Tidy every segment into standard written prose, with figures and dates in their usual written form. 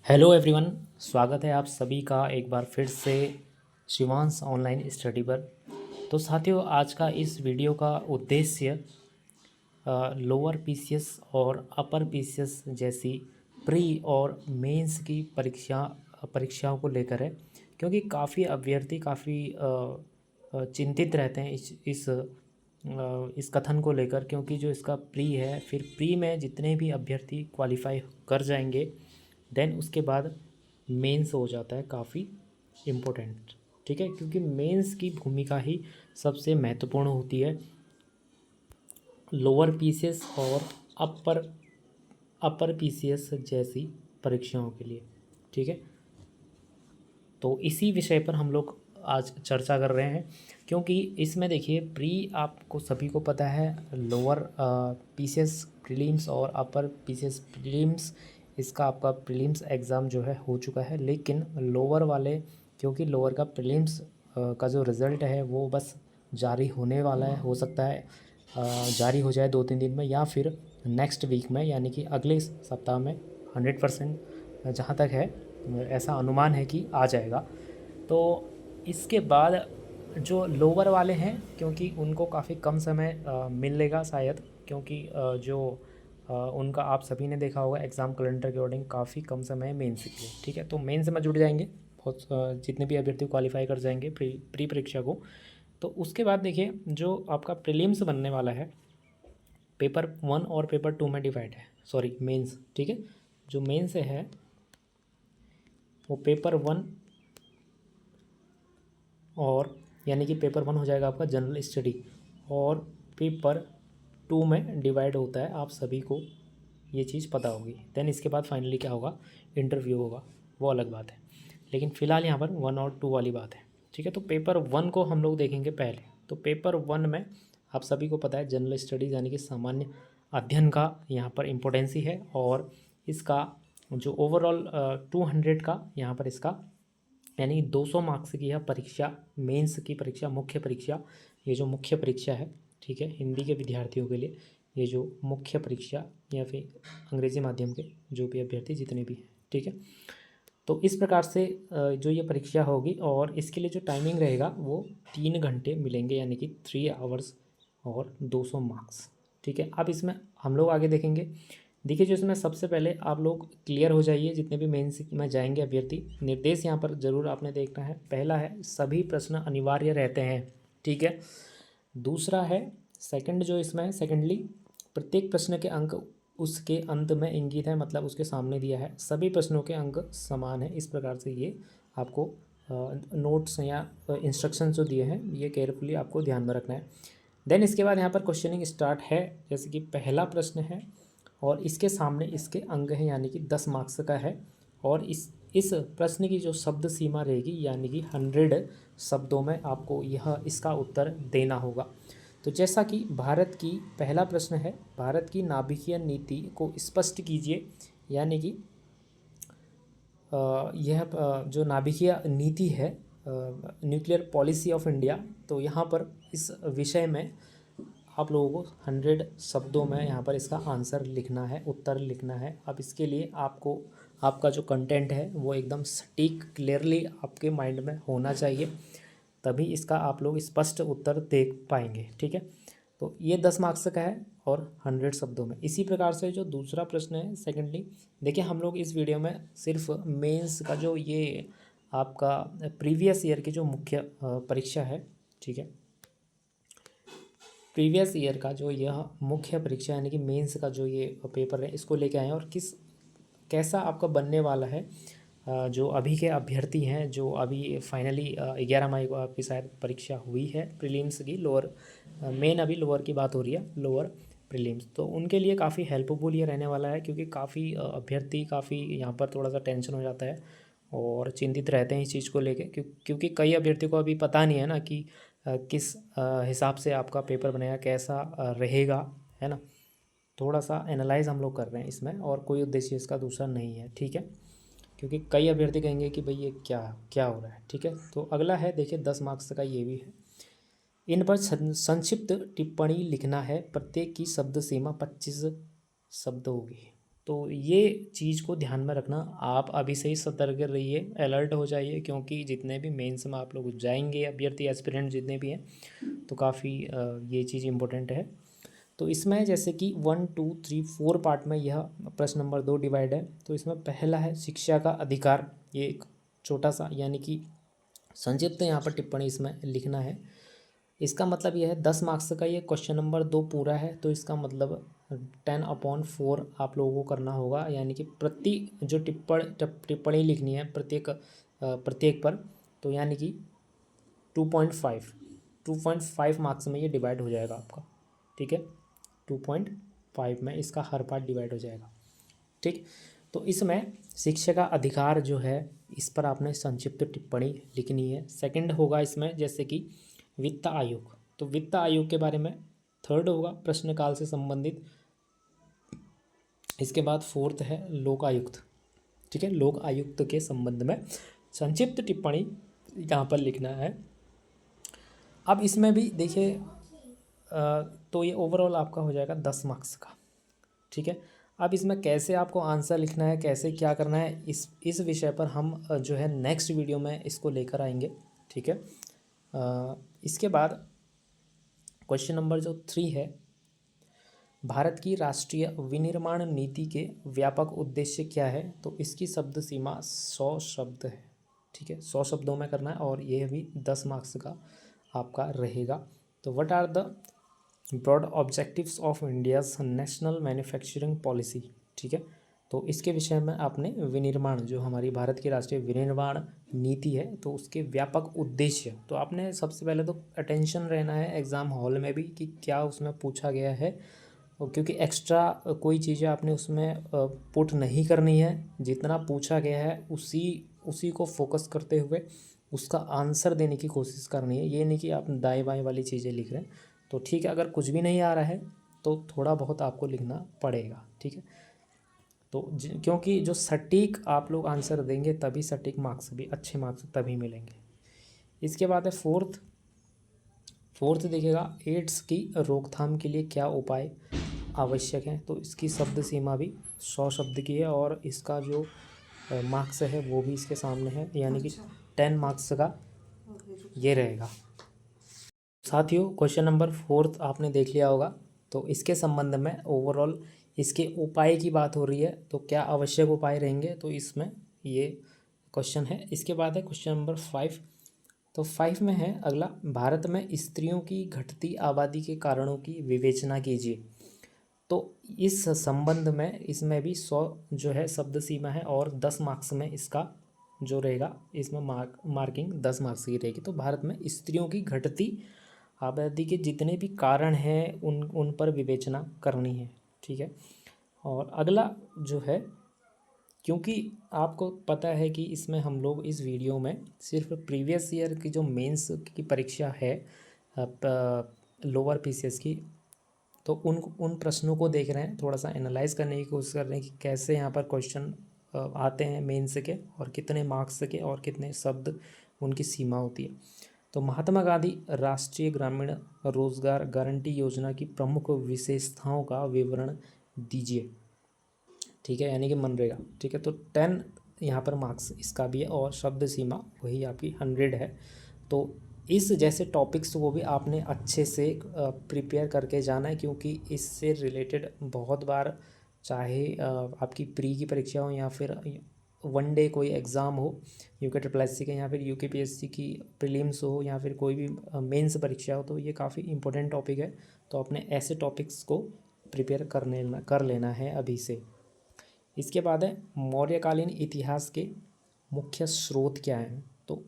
Hello everyone. स्वागत है आप सभी का एक बार फिर से शिवांश ऑनलाइन स्टडी पर। तो साथियों, आज का इस वीडियो का उद्देश्य लोअर पीसीएस और अपर पीसीएस जैसी प्री और मेंस की परीक्षाओं को लेकर है, क्योंकि काफ़ी अभ्यर्थी काफ़ी चिंतित रहते हैं इस कथन को लेकर, क्योंकि जो इसका प्री है, फिर प्री में जितने भी अभ्यर्थी क्वालिफाई कर जाएंगे देन उसके बाद मेंस हो जाता है काफ़ी इम्पोर्टेंट। ठीक है, क्योंकि मेंस की भूमिका ही सबसे महत्वपूर्ण होती है लोअर पीसीएस और अपर अपर पीसीएस जैसी परीक्षाओं के लिए। ठीक है, तो इसी विषय पर हम लोग आज चर्चा कर रहे हैं, क्योंकि इसमें देखिए प्री आपको सभी को पता है, लोअर पीसीएस प्रीलिम्स और अपर पीसीएस प्रीलिम्स, इसका आपका प्रीलिम्स एग्ज़ाम जो है हो चुका है। लेकिन लोअर वाले, क्योंकि लोअर का प्रीलिम्स का जो रिज़ल्ट है वो बस जारी होने वाला है, हो सकता है जारी हो जाए 2-3 दिन में, या फिर नेक्स्ट वीक में, यानी कि अगले सप्ताह में 100% जहाँ तक है ऐसा अनुमान है कि आ जाएगा। तो इसके बाद जो लोअर वाले हैं, क्योंकि उनको काफ़ी कम समय मिलेगा शायद, क्योंकि उनका आप सभी ने देखा होगा एग्ज़ाम कैलेंडर के अकॉर्डिंग काफ़ी कम समय है मेंस के लिए। ठीक है, तो मेंस में जुड़ जाएंगे बहुत जितने भी अभ्यर्थी क्वालिफाई कर जाएंगे प्री परीक्षा को। तो उसके बाद देखिए जो आपका प्रीलिम्स बनने वाला है, पेपर 1 और पेपर 2 में डिवाइड है, सॉरी मेंस। ठीक है, जो मेंस है वो पेपर 1 और यानी कि पेपर 1 हो जाएगा आपका जनरल स्टडी, और पेपर 2 में डिवाइड होता है, आप सभी को ये चीज़ पता होगी। देन इसके बाद फाइनली क्या होगा, इंटरव्यू होगा, वो अलग बात है। लेकिन फ़िलहाल यहाँ पर 1 और 2 वाली बात है। ठीक है, तो पेपर 1 को हम लोग देखेंगे पहले। तो पेपर 1 में आप सभी को पता है जनरल स्टडीज़ यानी कि सामान्य अध्ययन का यहाँ पर इम्पोर्टेंसी है, और इसका जो ओवरऑल 200 का यहाँ पर इसका यानी 200 मार्क्स की यह परीक्षा, मेंस की परीक्षा, मुख्य परीक्षा, ये जो मुख्य परीक्षा है, ठीक है, हिंदी के विद्यार्थियों के लिए ये जो मुख्य परीक्षा, या फिर अंग्रेजी माध्यम के जो भी अभ्यर्थी जितने भी हैं, ठीक है। तो इस प्रकार से जो ये परीक्षा होगी, और इसके लिए जो टाइमिंग रहेगा वो 3 घंटे मिलेंगे, यानी कि 3 आवर्स और 200 मार्क्स। ठीक है, अब इसमें हम लोग आगे देखेंगे। देखिए, जो इसमें सबसे पहले आप लोग क्लियर हो जाइए, जितने भी मेंस में जाएंगे अभ्यर्थी, निर्देश यहाँ पर ज़रूर आपने देखना है। पहला है सभी प्रश्न अनिवार्य रहते हैं। ठीक है, दूसरा है सेकंड, जो इसमें है सेकेंडली, प्रत्येक प्रश्न के अंक उसके अंत में इंगित है, मतलब उसके सामने दिया है। सभी प्रश्नों के अंक समान है। इस प्रकार से ये आपको नोट्स या इंस्ट्रक्शन जो दिए हैं ये केयरफुली आपको ध्यान में रखना है। देन इसके बाद यहाँ पर क्वेश्चनिंग स्टार्ट है। जैसे कि पहला प्रश्न है और इसके सामने इसके अंक हैं, यानी कि 10 मार्क्स का है, और इस प्रश्न की जो शब्द सीमा रहेगी, यानी कि 100 शब्दों में आपको यह इसका उत्तर देना होगा। तो जैसा कि भारत की पहला प्रश्न है, भारत की नाभिकीय नीति को स्पष्ट कीजिए, यानी कि यह जो नाभिकीय नीति है, न्यूक्लियर पॉलिसी ऑफ इंडिया, तो यहाँ पर इस विषय में आप लोगों को 100 शब्दों में यहाँ पर इसका आंसर लिखना है, उत्तर लिखना है। अब इसके लिए आपको आपका जो कंटेंट है वो एकदम सटीक क्लियरली आपके माइंड में होना चाहिए, तभी इसका आप लोग स्पष्ट उत्तर देख पाएंगे। ठीक है, तो ये 10 मार्क्स का है और 100 शब्दों में। इसी प्रकार से जो दूसरा प्रश्न है सेकेंडली, देखिए हम लोग इस वीडियो में सिर्फ मेंस का जो ये आपका प्रीवियस ईयर की जो मुख्य परीक्षा है, ठीक है, प्रीवियस ईयर का जो यह मुख्य परीक्षा यानी कि मेंस का जो ये पेपर है, इसको लेके आए हैं, और कैसा आपका बनने वाला है। जो अभी के अभ्यर्थी हैं, जो अभी फाइनली 11 मई को आपकी शायद परीक्षा हुई है प्रीलिम्स की, लोअर मेन अभी लोअर की बात हो रही है, लोअर प्रीलिम्स, तो उनके लिए काफ़ी हेल्पफुल ये रहने वाला है, क्योंकि काफ़ी अभ्यर्थी काफ़ी यहाँ पर थोड़ा सा टेंशन हो जाता है और चिंतित रहते हैं इस चीज़ को लेके, क्योंकि कई अभ्यर्थियों को अभी पता नहीं है ना कि किस हिसाब से आपका पेपर बनेगा, कैसा रहेगा, है ना। थोड़ा सा एनालाइज हम लोग कर रहे हैं इसमें, और कोई उद्देश्य इसका दूसरा नहीं है। ठीक है, क्योंकि कई अभ्यर्थी कहेंगे कि भाई ये क्या क्या हो रहा है। ठीक है, तो अगला है, देखिए 10 मार्क्स का ये भी है। इन पर संक्षिप्त टिप्पणी लिखना है, प्रत्येक की शब्द सीमा 25 शब्द होगी। तो ये चीज़ को ध्यान में रखना, आप अभी से ही सतर्क रहिए, अलर्ट हो जाइए, क्योंकि जितने भी मेंस में आप लोग जाएंगे, अभ्यर्थी एस्पिरेंट जितने भी हैं, तो काफ़ी ये चीज़ इम्पोर्टेंट है। तो इसमें जैसे कि 1 2 3 4 पार्ट में यह प्रश्न नंबर 2 डिवाइड है। तो इसमें पहला है शिक्षा का अधिकार, ये एक छोटा सा यानी कि संक्षिप्त यहाँ पर टिप्पणी इसमें लिखना है। इसका मतलब यह है 10 मार्क्स का ये क्वेश्चन नंबर 2 पूरा है, तो इसका मतलब 10/4 आप लोगों को करना होगा, यानी कि प्रति जो टिप्पणी लिखनी है प्रत्येक पर, तो यानी कि 2.5 मार्क्स में ये डिवाइड हो जाएगा आपका, ठीक है। 2.5 में इसका हर पार्ट डिवाइड हो जाएगा, ठीक। तो इसमें शिक्षा का अधिकार जो है, इस पर आपने संक्षिप्त टिप्पणी लिखनी है। सेकंड होगा इसमें जैसे कि वित्त आयोग, तो वित्त आयोग के बारे में। थर्ड होगा प्रश्नकाल से संबंधित। इसके बाद फोर्थ है लोक आयुक्त, ठीक है। लोक आयुक्त के संबंध में संक्षिप्त टिप्पणी यहाँ पर लिखना है। अब इसमें भी देखिए तो ये ओवरऑल आपका हो जाएगा 10 मार्क्स का, ठीक है। अब इसमें कैसे आपको आंसर लिखना है, कैसे क्या करना है, इस विषय पर हम जो है नेक्स्ट वीडियो में इसको लेकर आएंगे, ठीक है। इसके बाद क्वेश्चन नंबर जो 3 है, भारत की राष्ट्रीय विनिर्माण नीति के व्यापक उद्देश्य क्या है, तो इसकी शब्द सीमा 100 शब्द है, ठीक है। 100 शब्दों में करना है, और यह भी 10 मार्क्स का आपका रहेगा। तो what are the broad objectives of India's national manufacturing policy, ठीक है। तो इसके विषय में आपने विनिर्माण, जो हमारी भारत की राष्ट्रीय विनिर्माण नीति है, तो उसके व्यापक उद्देश्य, तो आपने सबसे पहले तो अटेंशन रहना है एग्ज़ाम हॉल में भी कि क्या उसमें पूछा गया है, और क्योंकि एक्स्ट्रा कोई चीज़ें आपने उसमें पुट नहीं करनी है, जितना पूछा गया है उसी को फोकस करते हुए उसका आंसर देने की कोशिश करनी है। ये नहीं कि आप दाएं बाएं वाली चीज़ें लिख रहे हैं, तो ठीक है। अगर कुछ भी नहीं आ रहा है तो थोड़ा बहुत आपको लिखना पड़ेगा, ठीक है। तो क्योंकि जो सटीक आप लोग आंसर देंगे तभी सटीक मार्क्स भी, अच्छे मार्क्स तभी मिलेंगे। इसके बाद है फोर्थ देखिएगा, एड्स की रोकथाम के लिए क्या उपाय आवश्यक हैं, तो इसकी शब्द सीमा भी 100 शब्द की है, और इसका जो मार्क्स है वो भी इसके सामने है, यानी कि 10 मार्क्स का ये रहेगा। साथियों क्वेश्चन नंबर 4 आपने देख लिया होगा, तो इसके संबंध में ओवरऑल इसके उपाय की बात हो रही है, तो क्या आवश्यक उपाय रहेंगे, तो इसमें ये क्वेश्चन है। इसके बाद है क्वेश्चन नंबर 5, तो 5 में है अगला, भारत में स्त्रियों की घटती आबादी के कारणों की विवेचना कीजिए। तो इस संबंध में इसमें भी 100 जो है शब्द सीमा है, और 10 मार्क्स में इसका जो रहेगा, इसमें मार्किंग 10 मार्क्स की रहेगी। तो भारत में स्त्रियों की घटती आबादी के जितने भी कारण हैं उन पर विवेचना करनी है, ठीक है। और अगला जो है, क्योंकि आपको पता है कि इसमें हम लोग इस वीडियो में सिर्फ प्रीवियस ईयर की जो मेंस की परीक्षा है लोअर पीसीएस की, तो उन प्रश्नों को देख रहे हैं, थोड़ा सा एनालाइज करने की कोशिश कर रहे हैं कि कैसे यहाँ पर क्वेश्चन आते हैं मेंस के, और कितने मार्क्स के, और कितने शब्द उनकी सीमा होती है। तो महात्मा गांधी राष्ट्रीय ग्रामीण रोजगार गारंटी योजना की प्रमुख विशेषताओं का विवरण दीजिए, ठीक है, यानी कि मनरेगा, ठीक है। तो 10 यहाँ पर मार्क्स इसका भी है, और शब्द सीमा वही आपकी 100 है। तो इस जैसे टॉपिक्स को भी आपने अच्छे से प्रिपेयर करके जाना है, क्योंकि इससे रिलेटेड बहुत बार, चाहे आपकी प्री की परीक्षा हो या फिर वन डे कोई एग्ज़ाम हो UKSSC के, या फिर UKPSC की प्रीलिम्स हो, या फिर कोई भी मेंस परीक्षा हो, तो ये काफ़ी इंपॉर्टेंट टॉपिक है। तो अपने ऐसे टॉपिक्स को प्रिपेयर कर लेना है अभी से। इसके बाद है मौर्यकालीन इतिहास के मुख्य स्रोत क्या हैं, तो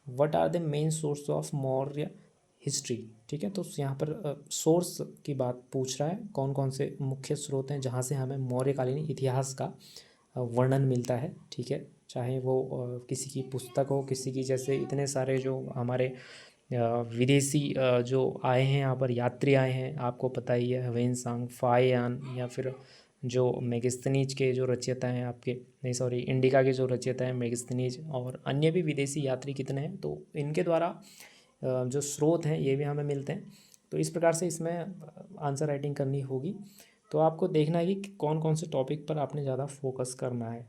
what are the main source of Maurya history, ठीक है। तो यहाँ पर सोर्स की बात पूछ रहा है, कौन कौन से मुख्य स्रोत हैं जहाँ से हमें मौर्यकालीन इतिहास का वर्णन मिलता है, ठीक है। चाहे वो किसी की पुस्तक हो, किसी की, जैसे इतने सारे जो हमारे विदेशी जो आए हैं यहाँ पर, यात्री आए हैं, आपको पता ही है, ह्वेनसांग, फाहियान, या फिर जो मेगस्थनीज के जो रचयिता हैं आपके, नहीं सॉरी, इंडिका के जो रचयिता हैं मेगस्थनीज, और अन्य भी विदेशी यात्री कितने हैं, तो इनके द्वारा जो स्रोत हैं ये भी हमें मिलते हैं। तो इस प्रकार से इसमें आंसर राइटिंग करनी होगी। तो आपको देखना है कि कौन कौन से टॉपिक पर आपने ज़्यादा फोकस करना है,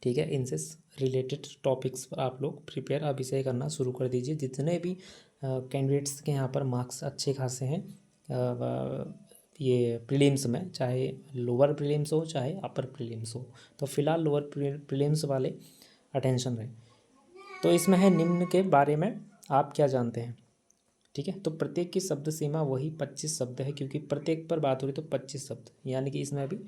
ठीक है। इनसे रिलेटेड टॉपिक्स पर आप लोग प्रिपेयर अभी से करना शुरू कर दीजिए। जितने भी कैंडिडेट्स के यहाँ पर मार्क्स अच्छे खासे हैं ये प्रीलिम्स में, चाहे लोअर प्रीलिम्स हो चाहे अपर प्रीलिम्स हो, तो फिलहाल लोअर प्रीलिम्स वाले अटेंशन रहे। तो इसमें है निम्न के बारे में आप क्या जानते हैं, ठीक है। तो प्रत्येक की शब्द सीमा वही 25 शब्द है, क्योंकि प्रत्येक पर बात हो रही तो 25 शब्द, यानी कि इसमें अभी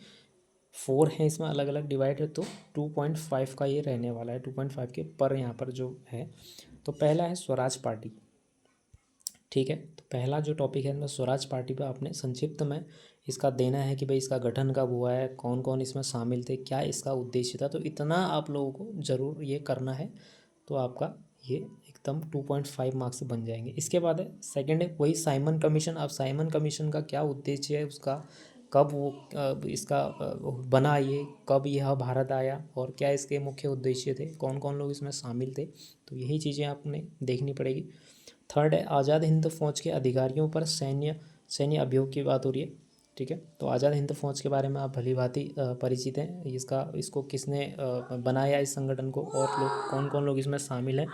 4 हैं, इसमें अलग अलग डिवाइड है, तो 2.5 का ये रहने वाला है, 2.5 के पर यहाँ पर जो है। तो पहला है स्वराज पार्टी, ठीक है। तो पहला जो टॉपिक है इसमें स्वराज पार्टी पर आपने संक्षिप्त में इसका देना है कि भाई इसका गठन कब हुआ है, कौन कौन इसमें शामिल थे, क्या इसका उद्देश्य था। तो इतना आप लोगों को ज़रूर ये करना है, तो आपका ये एकदम 2.5 मार्क्स बन जाएंगे। इसके बाद है सेकंड है वही साइमन कमीशन। अब साइमन कमीशन का क्या उद्देश्य है, उसका कब वो इसका बना, ये कब यह भारत आया और क्या इसके मुख्य उद्देश्य थे, कौन कौन लोग इसमें शामिल थे, तो यही चीज़ें आपने देखनी पड़ेगी। थर्ड है आज़ाद हिंद फौज के अधिकारियों पर सैन्य अभियोग की बात हो रही है, ठीक है। तो आज़ाद हिंद फौज के बारे में आप भली भांति परिचित हैं, इसको किसने बनाया इस संगठन को, और लोग कौन कौन लोग इसमें शामिल हैं।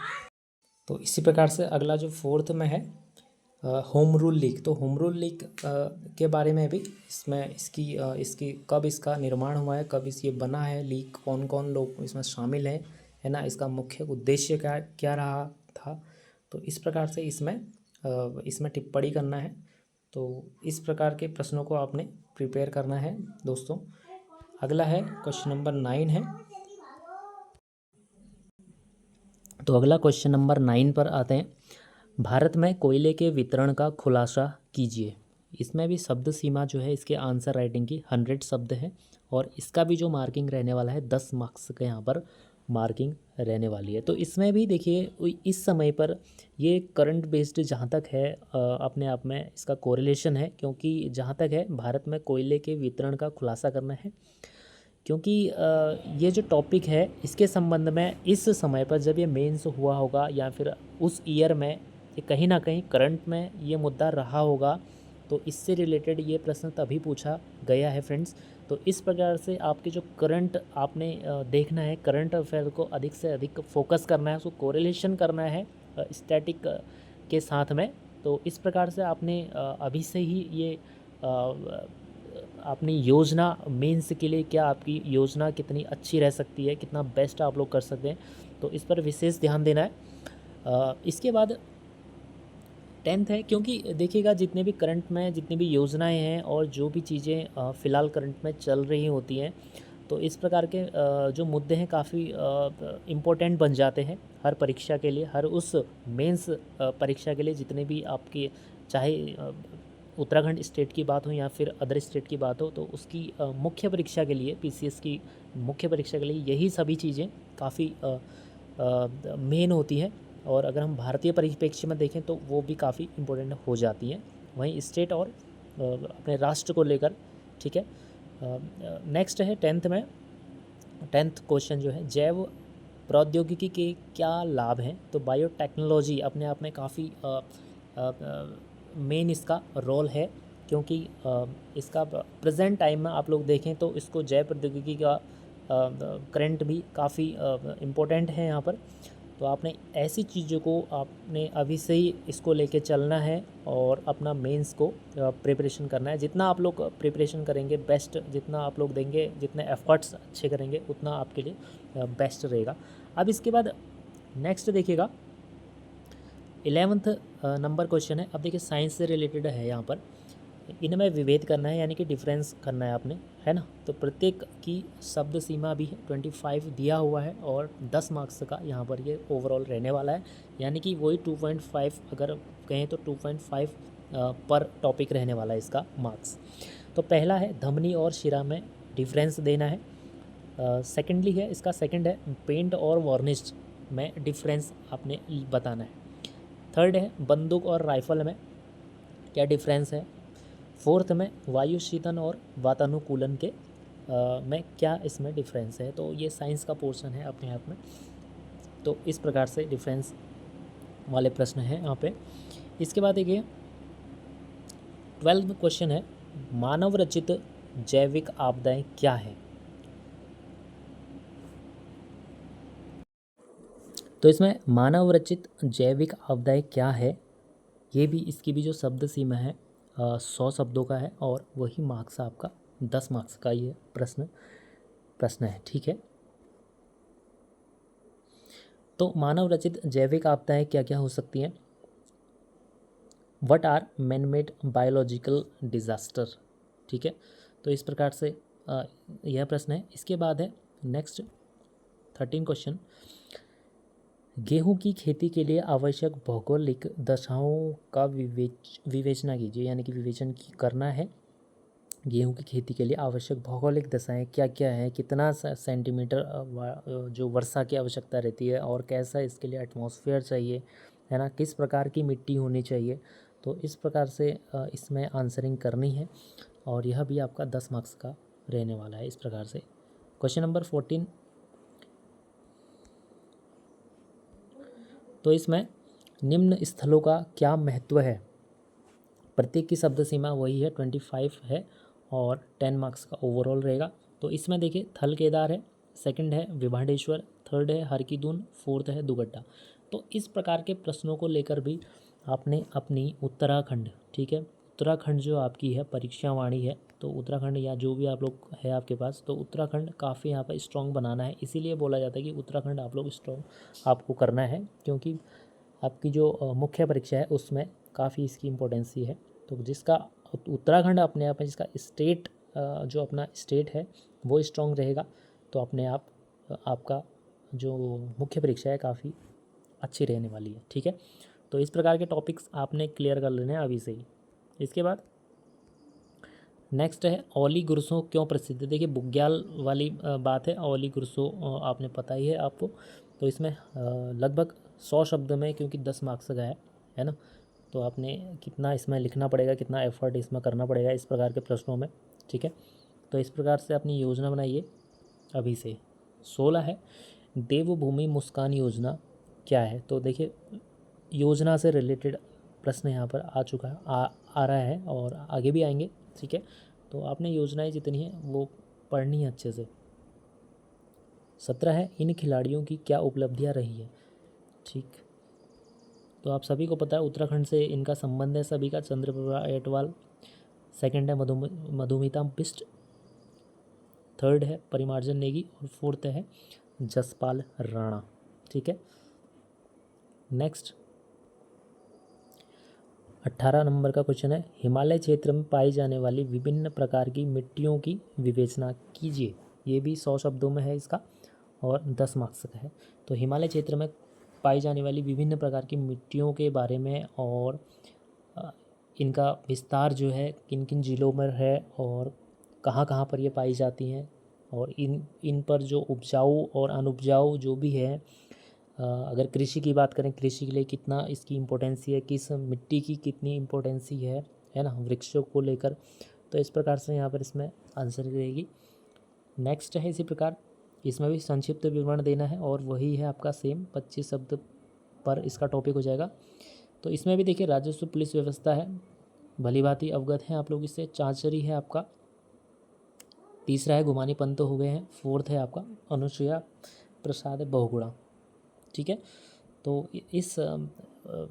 तो इसी प्रकार से अगला जो फोर्थ में है होम रूल लीग। तो होम रूल लीग के बारे में भी इसमें इसकी कब इसका निर्माण हुआ है, कब ये बना है लीग, कौन कौन लोग इसमें शामिल हैं, है ना, इसका मुख्य उद्देश्य क्या क्या रहा था। तो इस प्रकार से इसमें टिप्पणी करना है। तो इस प्रकार के प्रश्नों को आपने प्रिपेयर करना है दोस्तों। अगला है क्वेश्चन नंबर 9 है। तो अगला क्वेश्चन नंबर 9 पर आते हैं। भारत में कोयले के वितरण का खुलासा कीजिए। इसमें भी शब्द सीमा जो है इसके आंसर राइटिंग की 100 शब्द है, और इसका भी जो मार्किंग रहने वाला है 10 मार्क्स का यहाँ पर मार्किंग रहने वाली है। तो इसमें भी देखिए इस समय पर ये करंट बेस्ड जहाँ तक है अपने आप में इसका कोरिलेशन है, क्योंकि जहाँ तक है भारत में कोयले के वितरण का खुलासा करना है, क्योंकि ये जो टॉपिक है इसके संबंध में इस समय पर जब ये मेंस हुआ होगा या फिर उस ईयर में ये कहीं ना कहीं करंट में ये मुद्दा रहा होगा, तो इससे रिलेटेड ये प्रश्न तभी पूछा गया है फ्रेंड्स। तो इस प्रकार से आपके जो करंट आपने देखना है, करंट अफेयर को अधिक से अधिक फोकस करना है, उसको कोरिलेशन करना है स्टैटिक के साथ में। तो इस प्रकार से आपने अभी से ही ये अपनी योजना मेंस के लिए, क्या आपकी योजना कितनी अच्छी रह सकती है, कितना बेस्ट आप लोग कर सकते हैं, तो इस पर विशेष ध्यान देना है। इसके बाद 10th है, क्योंकि देखिएगा जितने भी करंट में जितनी भी योजनाएं हैं और जो भी चीज़ें फ़िलहाल करंट में चल रही होती हैं, तो इस प्रकार के जो मुद्दे हैं काफ़ी इम्पोर्टेंट बन जाते हैं हर परीक्षा के लिए, हर उस मेंस परीक्षा के लिए, जितने भी आपके चाहे उत्तराखंड स्टेट की बात हो या फिर अदर स्टेट की बात हो, तो उसकी मुख्य परीक्षा के लिए, पीसीएस की मुख्य परीक्षा के लिए यही सभी चीज़ें काफ़ी मेन होती हैं। और अगर हम भारतीय परिप्रेक्ष्य में देखें तो वो भी काफ़ी इम्पोर्टेंट हो जाती हैं, वहीं स्टेट और अपने राष्ट्र को लेकर, ठीक है। नेक्स्ट है 10th में, 10th क्वेश्चन जो है जैव प्रौद्योगिकी के क्या लाभ हैं। तो बायोटेक्नोलॉजी अपने आप में काफ़ी मेन इसका रोल है, क्योंकि इसका प्रेजेंट टाइम में आप लोग देखें तो इसको जैव प्रौद्योगिकी का करंट भी काफ़ी इम्पोर्टेंट है यहाँ पर। तो आपने ऐसी चीज़ों को आपने अभी से ही इसको लेके चलना है और अपना मेंस को प्रिपरेशन करना है। जितना आप लोग प्रिपरेशन करेंगे बेस्ट, जितना आप लोग देंगे, जितने एफर्ट्स अच्छे करेंगे, उतना आपके लिए बेस्ट रहेगा। अब इसके बाद नेक्स्ट देखिएगा 11th नंबर क्वेश्चन है। अब देखिए साइंस से रिलेटेड है, यहाँ पर इनमें विभेद करना है, यानी कि डिफरेंस करना है आपने, है ना। तो प्रत्येक की शब्द सीमा भी है 25 दिया हुआ है, और 10 मार्क्स का यहाँ पर ये ओवरऑल रहने वाला है, यानी कि वही 2.5 अगर कहें तो 2.5 पर टॉपिक रहने वाला है इसका मार्क्स। तो पहला है धमनी और शिरा में डिफरेंस देना है। सेकेंडली है इसका सेकंड है पेंट और वार्निश में डिफरेंस आपने बताना है। थर्ड है बंदूक और राइफल में क्या डिफरेंस है। फोर्थ में वायु शीतन और वातानुकूलन के में क्या इसमें डिफरेंस है। तो ये साइंस का पोर्शन है अपने आप में। तो इस प्रकार से डिफरेंस वाले प्रश्न हैं यहाँ पे। इसके बाद देखिए 12वां क्वेश्चन है मानव रचित जैविक आपदाएं क्या हैं? तो इसमें मानव रचित जैविक आपदाएं क्या है, ये भी इसकी भी जो शब्द सीमा है 100 शब्दों का है और वही मार्क्स आपका 10 मार्क्स का ये प्रश्न है। ठीक है, तो मानव रचित जैविक आपदाएं क्या क्या हो सकती हैं? What are man made biological disaster? ठीक है, तो इस प्रकार से यह प्रश्न है। इसके बाद है नेक्स्ट 13 क्वेश्चन, गेहूं की खेती के लिए आवश्यक भौगोलिक दशाओं का विवेचना कीजिए, यानी कि विवेचन करना है। गेहूं की खेती के लिए आवश्यक भौगोलिक दशाएं क्या क्या है, कितना सेंटीमीटर जो वर्षा की आवश्यकता रहती है, और कैसा इसके लिए एटमॉस्फेयर चाहिए, है ना, किस प्रकार की मिट्टी होनी चाहिए। तो इस प्रकार से इसमें आंसरिंग करनी है और यह भी आपका 10 मार्क्स का रहने वाला है। इस प्रकार से क्वेश्चन नंबर 14, तो इसमें निम्न स्थलों का क्या महत्व है? प्रत्येक की शब्द सीमा वही है 25 है और 10 मार्क्स का ओवरऑल रहेगा। तो इसमें देखिए थल केदार है, सेकंड है विभाडेश्वर, थर्ड है हर की दून, फोर्थ है दुगड्डा। तो इस प्रकार के प्रश्नों को लेकर भी आपने अपनी उत्तराखंड, ठीक है, उत्तराखंड जो आपकी है परीक्षा वाणी है, तो उत्तराखंड या जो भी आप लोग है आपके पास, तो उत्तराखंड काफ़ी यहाँ पर स्ट्रॉन्ग बनाना है। इसीलिए बोला जाता है कि उत्तराखंड आप लोग स्ट्रॉन्ग आपको करना है, क्योंकि आपकी जो मुख्य परीक्षा है उसमें काफ़ी इसकी इम्पोर्टेंसी है। तो जिसका उत्तराखंड अपने आप में जिसका स्टेट जो अपना स्टेट है वो स्ट्रॉन्ग रहेगा, तो अपने आप आपका जो मुख्य परीक्षा है काफ़ी अच्छी रहने वाली है। ठीक है, तो इस प्रकार के टॉपिक्स आपने क्लियर कर लेने हैं अभी से ही। इसके बाद नेक्स्ट है ओली गुरसों क्यों प्रसिद्ध है। देखिए बुग्याल वाली बात है, ओली गुरसों आपने पता ही है आपको। तो इसमें लगभग 100 शब्द में, क्योंकि 10 मार्क्स का है ना, तो आपने कितना इसमें लिखना पड़ेगा, कितना एफर्ट इसमें करना पड़ेगा इस प्रकार के प्रश्नों में। ठीक है, तो इस प्रकार से अपनी योजना बनाइए अभी से। 16 है देवभूमि मुस्कान योजना क्या है। तो देखिए योजना से रिलेटेड प्रश्न यहाँ पर आ चुका है, आ रहा है और आगे भी आएंगे। ठीक है, तो आपने योजनाएं जितनी हैं वो पढ़नी है अच्छे से। 17 है इन खिलाड़ियों की क्या उपलब्धियाँ रही है। ठीक, तो आप सभी को पता है उत्तराखंड से इनका संबंध है सभी का। चंद्रप्रभा एटवाल, सेकंड है मधुमिता बिष्ट, थर्ड है परिमार्जन नेगी और फोर्थ है जसपाल राणा। ठीक है, नेक्स्ट 18 नंबर का क्वेश्चन है हिमालय क्षेत्र में पाई जाने वाली विभिन्न प्रकार की मिट्टियों की विवेचना कीजिए। ये भी 100 शब्दों में है इसका और 10 मार्क्स का है। तो हिमालय क्षेत्र में पाई जाने वाली विभिन्न प्रकार की मिट्टियों के बारे में और इनका विस्तार जो है किन किन जिलों में है और कहाँ कहाँ पर ये पाई जाती हैं, और इन पर जो उपजाऊ और अनुपजाऊ जो भी है, अगर कृषि की बात करें कृषि के लिए कितना इसकी इम्पोर्टेंसी है, किस मिट्टी की कितनी इम्पोर्टेंसी है ना, वृक्षों को लेकर। तो इस प्रकार से यहाँ पर इसमें आंसर रहेगी। नेक्स्ट है इसी प्रकार इसमें भी संक्षिप्त विवरण देना है और वही है आपका सेम 25 शब्द पर इसका टॉपिक हो जाएगा। तो इसमें भी देखिए राजस्व पुलिस व्यवस्था है, भली भांति अवगत हैं आप लोग इससे। चांचरी है आपका, तीसरा है गुमानी पंत हो गए हैं, फोर्थ है आपका अनुसुईया प्रसाद बहुगुणा। ठीक है, तो इस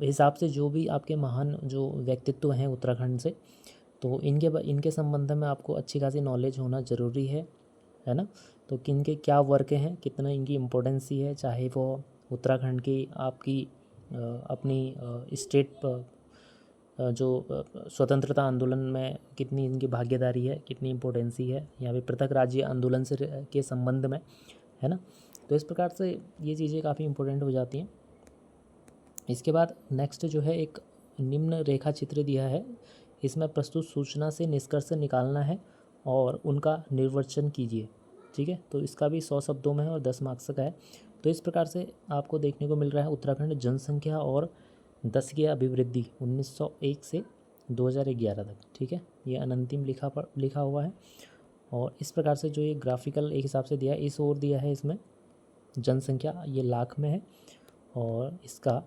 हिसाब से जो भी आपके महान जो व्यक्तित्व हैं उत्तराखंड से, तो इनके संबंध में आपको अच्छी खासी नॉलेज होना ज़रूरी है ना। तो किन के क्या वर्क हैं, कितना इनकी इम्पोर्टेंसी है, चाहे वो उत्तराखंड की आपकी अपनी स्टेट जो स्वतंत्रता आंदोलन में कितनी इनकी भागीदारी है, कितनी इम्पोर्टेंसी है, या फिर पृथक राज्य आंदोलन से के संबंध में, है ना। तो इस प्रकार से ये चीज़ें काफ़ी इम्पोर्टेंट हो जाती हैं। इसके बाद नेक्स्ट जो है एक निम्न रेखा चित्र दिया है, इसमें प्रस्तुत सूचना से निष्कर्ष निकालना है और उनका निर्वचन कीजिए। ठीक है, तो इसका भी 100 शब्दों में है और 10 मार्क्स का है। तो इस प्रकार से आपको देखने को मिल रहा है उत्तराखंड जनसंख्या और 10 की अभिवृद्धि 1901 से 2011 तक। ठीक है, ये अनंतिम लिखा हुआ है और इस प्रकार से जो ये ग्राफिकल एक हिसाब से दिया है, इस ओर दिया है इसमें जनसंख्या ये लाख में है और इसका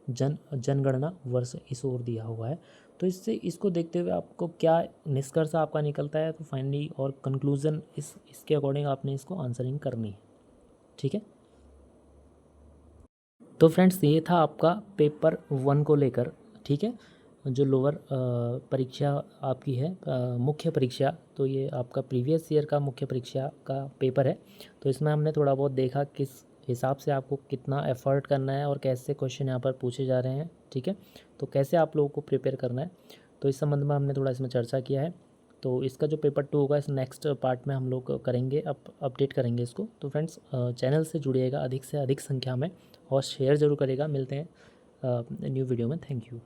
जनगणना वर्ष इस ओर दिया हुआ है। तो तो इससे इसको देखते हुए आपको क्या निष्कर्ष आपका निकलता है, तो फाइनली और कंक्लूज़न इसके अकॉर्डिंग आपने इसको आंसरिंग करनी है। ठीक है, तो फ्रेंड्स ये था आपका पेपर 1 को लेकर। ठीक है, जो लोअर परीक्षा आपकी है, मुख्य परीक्षा, तो ये आपका प्रीवियस ईयर का मुख्य परीक्षा का पेपर है। तो इसमें हमने थोड़ा बहुत देखा किस हिसाब से आपको कितना एफर्ट करना है और कैसे क्वेश्चन यहाँ पर पूछे जा रहे हैं। ठीक है, तो कैसे आप लोगों को प्रिपेयर करना है, तो इस संबंध में हमने थोड़ा इसमें चर्चा किया है। तो इसका जो पेपर 2 होगा, इस नेक्स्ट पार्ट में हम लोग करेंगे, अपडेट करेंगे इसको। तो फ्रेंड्स चैनल से जुड़िएगा अधिक से अधिक संख्या में और शेयर ज़रूर करेगा। मिलते हैं न्यू वीडियो में। Thank you.